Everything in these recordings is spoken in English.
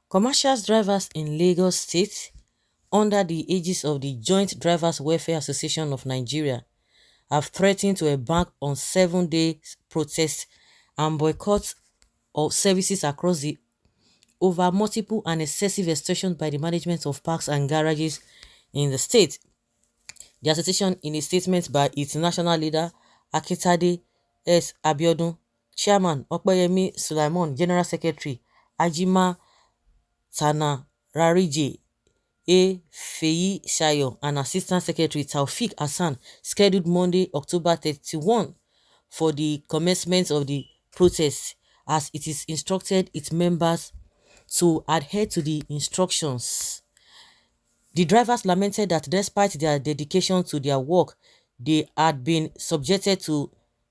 Commercial drivers in Lagos State, under the aegis of the Joint Drivers Welfare Association of Nigeria, have threatened to embark on 7-day protests and boycott of services across the over multiple and excessive extortion by the management of parks and garages in the state. The association, in a statement by its national leader Akintade S. Abiodun, Chairman Opeyemi Sulaiman, General Secretary Ajima Tanararije A. Feyi Shayo, and Assistant Secretary Taufik Hassan, scheduled Monday, October 31 for the commencement of the protest, as it is instructed its members to adhere to the instructions. The drivers lamented that despite their dedication to their work, they had been subjected to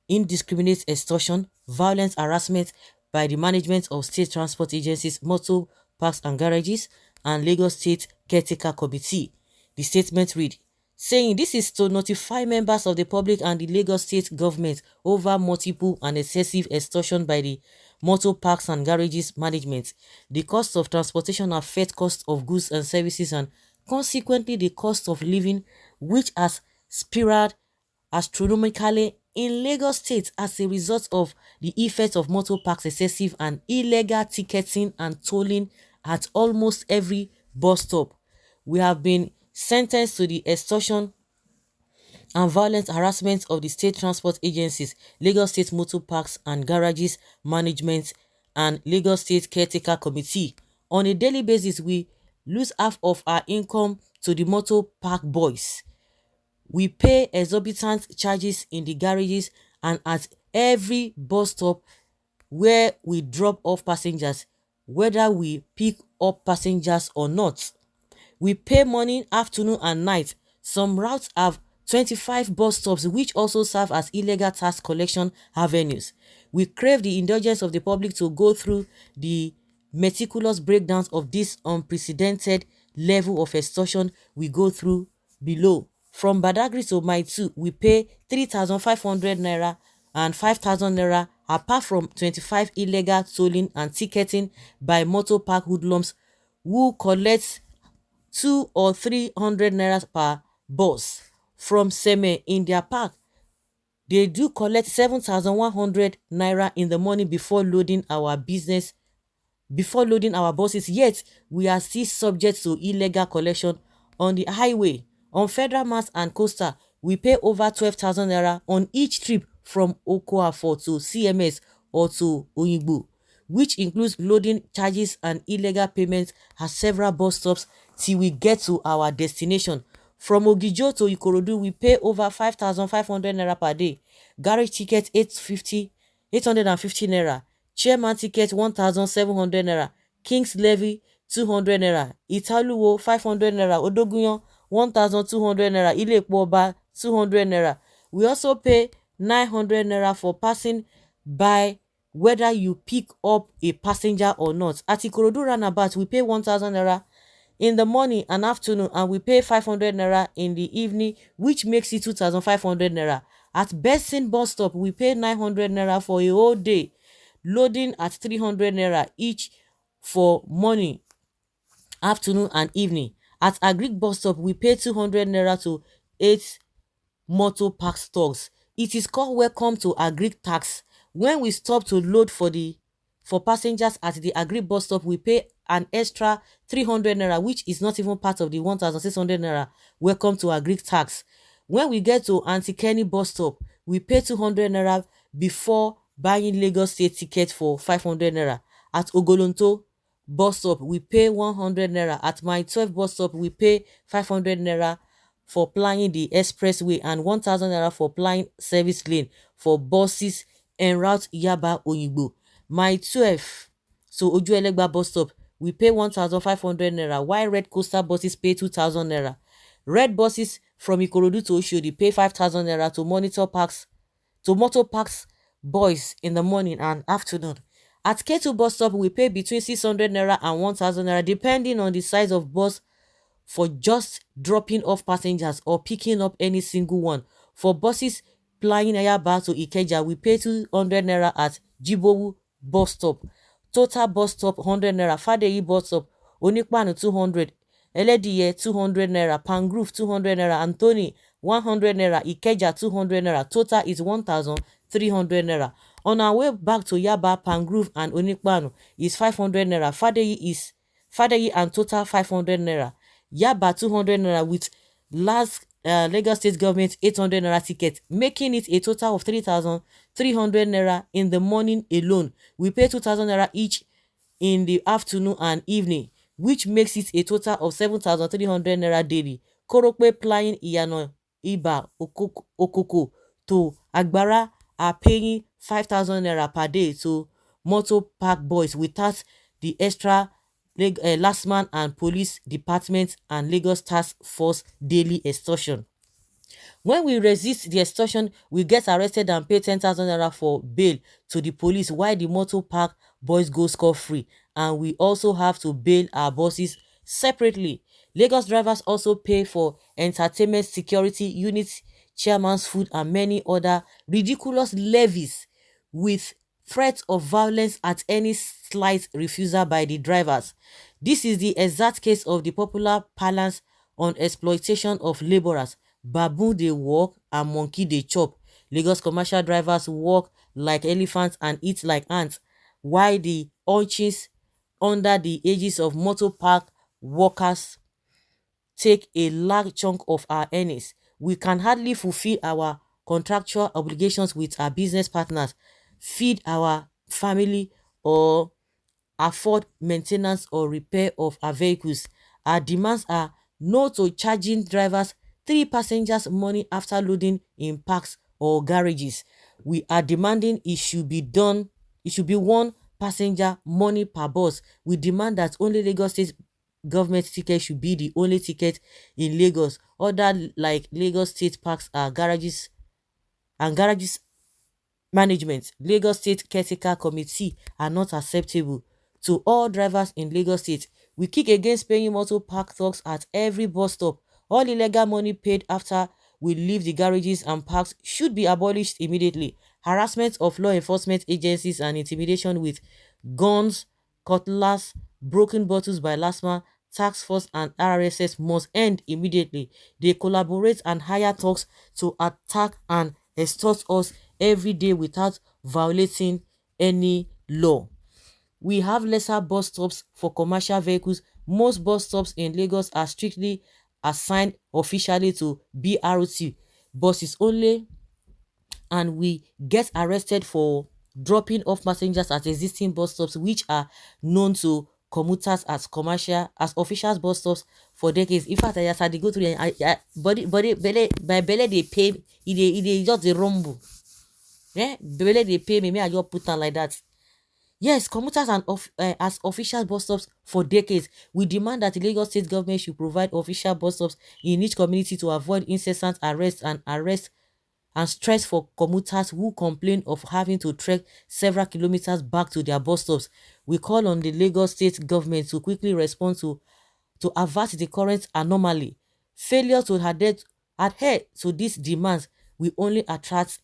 indiscriminate extortion, violent harassment by the management of state transport agencies, motor parks and garages, and Lagos State Caretaker Committee. The statement read, saying this is to notify members of the public and the Lagos State government over multiple and excessive extortion by the motor parks and garages management. The cost of transportation affect cost of goods and services and consequently the cost of living, which has spiraled astronomically in Lagos State as a result of the effect of motor parks excessive and illegal ticketing and tolling at almost every bus stop. We have been sentenced to the extortion and violent harassment of the state transport agencies, Lagos State Motor Parks and Garages Management, and Lagos State Caretaker Committee. On a daily basis, we lose half of our income to the motor park boys. We pay exorbitant charges in the garages and at every bus stop where we drop off passengers, whether we pick up passengers or not. We pay morning, afternoon and night. Some routes have 25 bus stops which also serve as illegal tax collection avenues. We crave the indulgence of the public to go through the meticulous breakdowns of this unprecedented level of extortion we go through below. From Badagry to Mile 2, we pay 3,500 naira and 5,000 naira, apart from 25 illegal tolling and ticketing by motor park hoodlums who collect 200 or 300 naira per bus. From Seme in their park, they do collect 7,100 naira in the morning before loading our buses, yet we are still subject to illegal collection on the highway. On Federal Mass and Coastal, we pay over 12,000 naira on each trip from Okoafo to CMS or to Oyigbo, which includes loading charges and illegal payments at several bus stops till we get to our destination. From Ogijo to Ikorodu, we pay over 5,500 naira per day. Garage ticket 850 naira. Chairman ticket 1,700 naira. King's levy 200 naira. Italuwo 500 naira. Odogunyan 1,200 naira. Ilepo Oba 200 naira. We also pay 900 naira for passing by, whether you pick up a passenger or not. At Ikorodu roundabout, we pay 1,000 naira in the morning and afternoon, and we pay 500 naira in the evening, which makes it 2,500 naira. At Bessin bus stop, we pay 900 naira for a whole day, loading at 300 naira each for morning, afternoon and evening. At Agric bus stop, we pay 200 naira to 8 motor park stores. It is called welcome to Agric tax. When we stop to load for passengers at the Agric bus stop, we pay an extra 300 naira, which is not even part of the 1,600 naira welcome to Agric tax. When we get to Anti-Kenny bus stop, we pay 200 naira before buying Lagos State ticket for 500 naira. At Ogolonto bus stop, we pay 100 naira. At my 12 bus stop, we pay 500 naira for plying the expressway and 1,000 naira for plying service lane for buses en route Yaba Oyigbo. My 12, so Ojuelegba bus stop, we pay 1,500 naira, while red coastal buses pay 2,000 naira. Red buses from Ikorodu to Oshodi pay 5,000 naira to motor parks boys in the morning and afternoon. At K2 bus stop, we pay between 600 naira and 1,000 naira depending on the size of bus for just dropping off passengers or picking up any single one. For buses plying Ayaba to Ikeja, we pay 200 naira at Jibowu bus stop. Total bus stop 100 naira, Fadeyi bus stop, Onípàánù 200, Ẹlẹ́dìyẹ 200 naira, Pangrove 200 naira, Anthony 100 naira, Ikeja 200 naira. Total is 1,300 naira. On our way back to Yaba, Pangrove and Onípàánù is 500 naira. Fadeyi and total 500 naira. Yaba 200 naira with last Lagos State Government 800 naira ticket, making it a total of 3,300 naira in the morning alone. We pay 2,000 naira each in the afternoon and evening, which makes it a total of 7,300 naira daily. Korope plying Iyano Iba Okoko to Agbara are paying 5,000 naira per day to motor park boys without the extra last man and police department and Lagos task force daily extortion. When we resist the extortion, we get arrested and pay 10,000 naira for bail to the police while the motor park boys go scot-free, and we also have to bail our bosses separately. Lagos drivers also pay for entertainment security units, chairman's food and many other ridiculous levies with threat of violence at any slight refusal by the drivers. This is the exact case of the popular parlance on exploitation of labourers. Baboon dey work and monkey dey chop. Lagos commercial drivers work like elephants and eat like ants, while the urchins under the aegis of motor park workers take a large chunk of our earnings. We can hardly fulfill our contractual obligations with our business partners, feed our family, or afford maintenance or repair of our vehicles. Our demands are no to charging drivers three passengers money after loading in parks or garages. We are demanding it should be one passenger money per bus. We demand that only Lagos State government ticket should be the only ticket in Lagos. Other like Lagos State parks are garages management, Lagos State Caretaker Committee are not acceptable. To all drivers in Lagos State, we kick against paying motor park thugs at every bus stop. All illegal money paid after we leave the garages and parks should be abolished immediately. Harassment of law enforcement agencies and intimidation with guns, cutlass, broken bottles by LASMA, task force and RSS must end immediately. They collaborate and hire thugs to attack and extort us every day without violating any law. We have lesser bus stops for commercial vehicles. Most bus stops in Lagos are strictly assigned officially to BRT buses only, and we get arrested for dropping off passengers at existing bus stops which are known to commuters as official bus stops for decades. In fact, as I dey go through body belle my belle dey pain, e dey just dey rumble. Belle dey pain me, make I just put am like that. Yes, commuters and as official bus stops for decades. We demand that the Lagos State government should provide official bus stops in each community to avoid incessant arrest and stress for commuters who complain of having to trek several kilometers back to their bus stops. We call on the Lagos State government to quickly respond to avert the current anomaly. Failure to adhere to these demands will only attract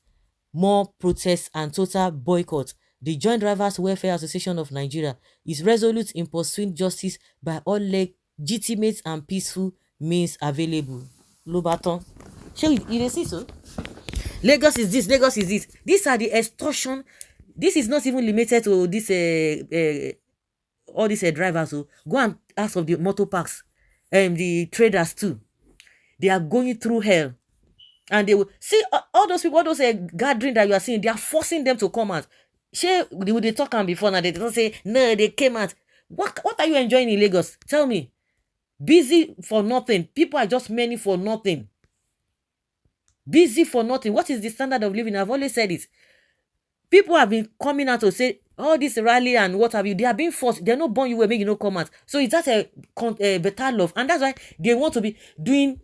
more protests and total boycott. The Joint Drivers Welfare Association of Nigeria is resolute in pursuing justice by all legitimate and peaceful means available. Ló bá tán. Shey you dey see so? Lagos is this, Lagos is this. These are the extortion. This is not even limited to this all these drivers. So go and ask of the motor parks, the traders too. They are going through hell. And they will see all those people, all those gathering that you are seeing, they are forcing them to come out. Shey they talk am before now, they don't say no, they came out. What are you enjoying in Lagos? Tell me. Busy for nothing. People are just many for nothing. Busy for nothing. What is the standard of living? I've always said it. People have been coming out to say all this rally and what have you. They are being forced. They're not born you way, make you no come out. So it's just a better love, and that's why they want to be doing.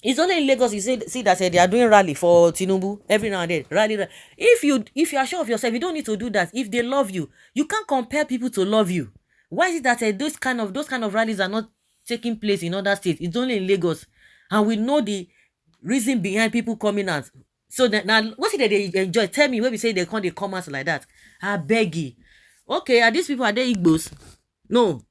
It's only in Lagos you see that they are doing rally for Tinubu every now and then. Rally. If you are sure of yourself, you don't need to do that. If they love you, you can't compel people to love you. Why is it that those kind of rallies are not taking place in other states? It's only in Lagos, and we know the reason behind people coming out. So now, what is it that they enjoy? Tell me when we say they come out like that. I beg you. Okay, are these people, are they Igbos? No.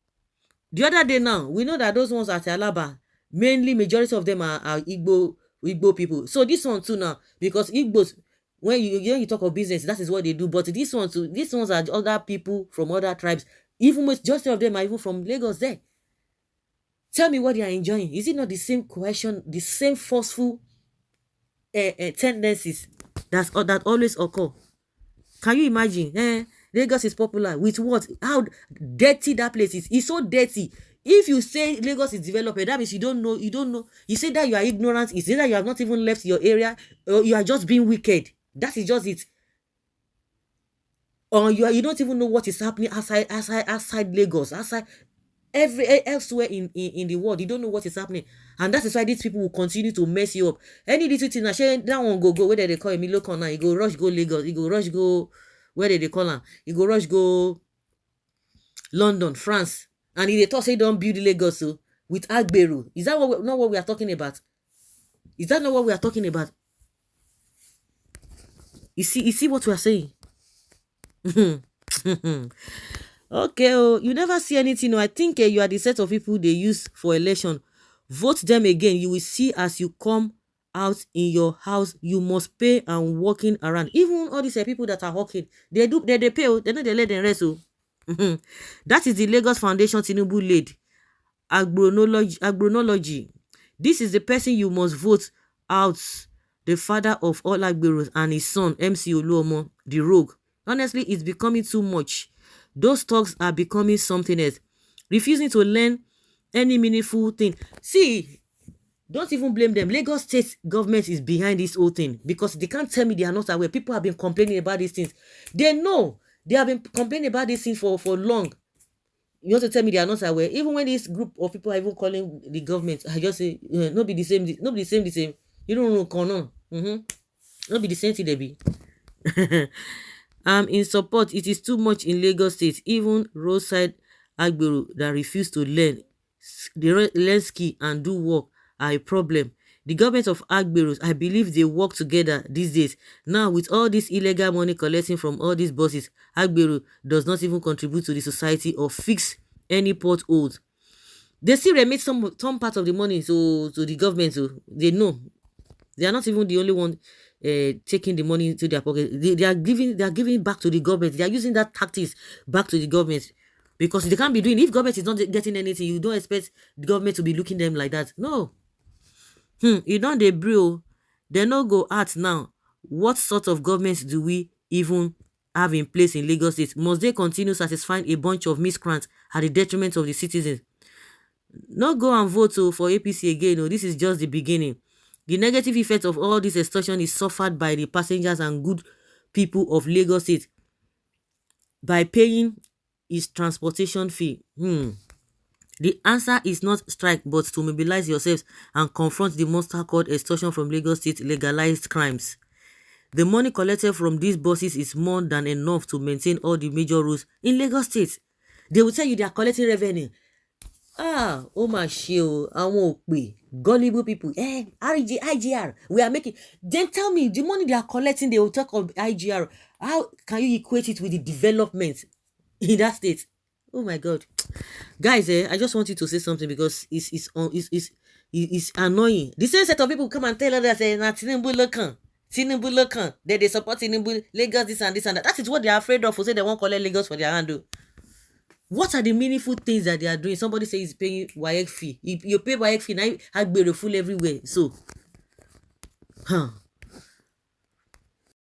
The other day now, we know that those ones at Alaba, mainly majority of them are Igbo people. So this one too now, because Igbos, when you talk of business, that is what they do. But this one too, these ones are other people from other tribes. Even majority of them are even from Lagos there. Tell me what they are enjoying. Is it not the same question, the same forceful tendencies that always occur? Can you imagine? Lagos is popular with what? How dirty that place is. It's so dirty. If you say Lagos is developed, that means you don't know. You don't know. You say that you are ignorant. You say that you have not even left your area, or you are just being wicked. That is just it. Or you don't even know what is happening outside Lagos, outside elsewhere in the world. You don't know what is happening, and that is why these people will continue to mess you up. Any little thing, that one go where they call him local now. You go rush go Lagos. You go rush go where they call am. You go rush go London, France, and if they talk say don't build Lagos so with Agbero. Is that not what we are talking about? Is that not what we are talking about? You see what we are saying? Okay, you never see anything. I think you are the set of people they use for election. Vote them again. You will see as you come out in your house, you must pay and walking around. Even all these people that are walking, they pay. They know they let them rest. That is the Lagos Foundation Tinubu laid. Agronology. This is the person you must vote out. The father of all Agberos and his son, MC Oluomo, the rogue. Honestly, it's becoming too much. Those talks are becoming something else. Refusing to learn any meaningful thing. See, don't even blame them. Lagos state government is behind this whole thing because they can't tell me they are not aware. People have been complaining about these things. They know. They have been complaining about these things for long. You want to tell me they are not aware? Even when this group of people are even calling the government, I just say, not be the same. Not be the same. You don't know, Kono. Not be the same thing they be. In support. It is too much in Lagos State. Even roadside Agbero that refuse to learn skill and do work are a problem. The government of Agberos, I believe they work together these days. Now, with all this illegal money collecting from all these bosses, Agbero does not even contribute to the society or fix any potholes. They still remit some part of the money to the government. So they know they are not even the only one taking the money into their pocket. They are giving back to the government. They are using that tactics back to the government because they can't be doing. If government is not getting anything, you don't expect the government to be looking them like that. No. You don't dey brew. They no go out now. What sort of government do we even have in place in Lagos State? Must they continue satisfying a bunch of miscreants at the detriment of the citizens? No go and vote for APC again. This is just the beginning. The negative effect of all this extortion is suffered by the passengers and good people of Lagos State by paying its transportation fee. The answer is not strike but to mobilize yourselves and confront the monster called extortion from Lagos State legalized crimes. The money collected from these buses is more than enough to maintain all the major roads in Lagos State. They will tell you they are collecting revenue. Oh my ṣe I won't òpè gullible people. IGR, we are making. Then tell me, the money they are collecting, they will talk of IGR. How can you equate it with the development in that state? Oh my God. Guys, I just want you to say something because it's annoying. The same set of people come and tell others Tinubu lokan. They support Tinubu, Lagos, this and that. That is what they are afraid of. Say they won't collect Lagos for their hand. What are the meaningful things that they are doing? Somebody says he's paying WAEC fee. You pay WAEC fee, now Agbero full everywhere. So,